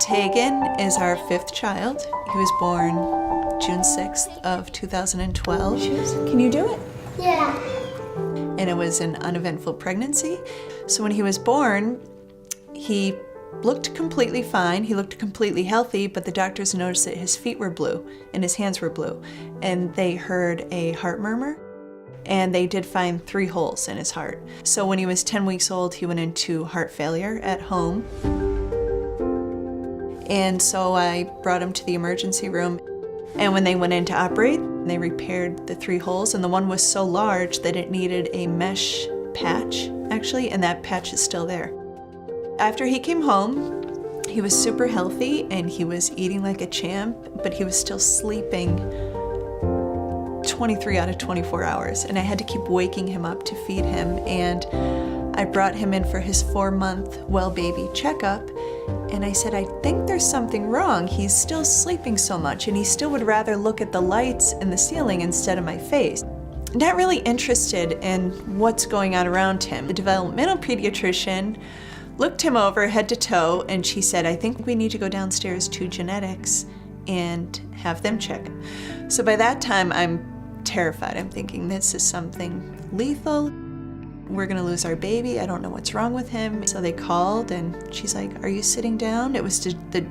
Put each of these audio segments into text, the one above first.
Taegon is our 5th child. He was born June 6th of 2012. Can you do it? Yeah. And it was an uneventful pregnancy. So when he was born, he looked completely fine. He looked completely healthy, but the doctors noticed that his feet were blue and his hands were blue. And they heard a heart murmur, and they did find 3 holes in his heart. So when he was 10 weeks old, he went into heart failure at home. And so I brought him to the emergency room. And when they went in to operate, they repaired the 3 holes, and the one was so large that it needed a mesh patch, actually, and that patch is still there. After he came home, he was super healthy and he was eating like a champ, but he was still sleeping 23 out of 24 hours, and I had to keep waking him up to feed him. And I brought him in for his 4-month well baby checkup, and I said, I think there's something wrong. He's still sleeping so much, and he still would rather look at the lights in the ceiling instead of my face. Not really interested in what's going on around him. The developmental pediatrician looked him over head to toe, and she said, I think we need to go downstairs to genetics and have them check. So by that time, I'm terrified. I'm thinking this is something lethal. We're gonna lose our baby. I don't know what's wrong with him. So they called, and she's like, are you sitting down? It was the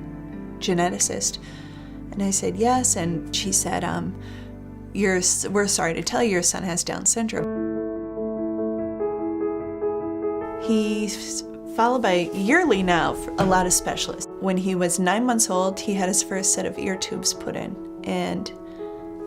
geneticist. And I said, yes. And she said, we're sorry to tell you, your son has Down syndrome. He's followed by yearly now for a lot of specialists. When he was 9 months old, he had his first set of ear tubes put in. And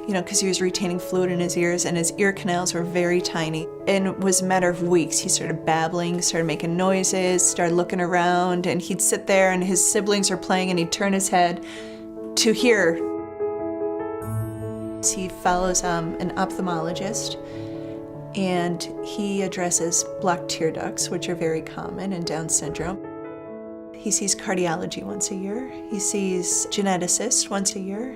because he was retaining fluid in his ears, and his ear canals were very tiny. And it was a matter of weeks. He started babbling, started making noises, started looking around, and he'd sit there and his siblings were playing and he'd turn his head to hear. He follows an ophthalmologist, and he addresses blocked tear ducts, which are very common in Down syndrome. He sees cardiology once a year. He sees geneticists once a year.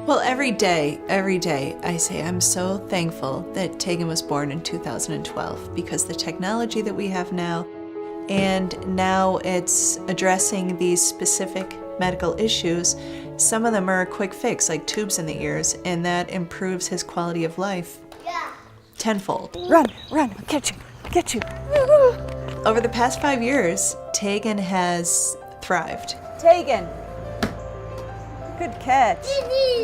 Well, every day, I say I'm so thankful that Taegon was born in 2012, because the technology that we have now, and now it's addressing these specific medical issues. Some of them are a quick fix, like tubes in the ears, and that improves his quality of life tenfold. Run, I'll get you. Over the past 5 years, Taegon has thrived. Taegon. Good catch.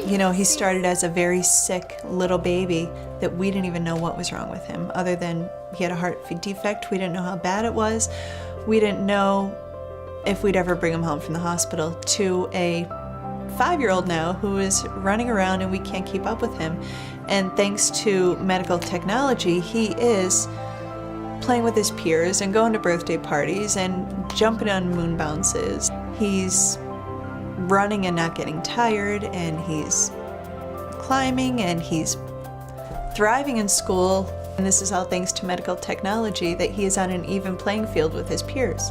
He started as a very sick little baby that we didn't even know what was wrong with him, other than he had a heart defect. We didn't know how bad it was. We didn't know if we'd ever bring him home from the hospital, to a 5-year-old now who is running around and we can't keep up with him. And thanks to medical technology, he is playing with his peers and going to birthday parties and jumping on moon bounces. He's running and not getting tired, and he's climbing, and he's thriving in school. And this is all thanks to medical technology, that he is on an even playing field with his peers.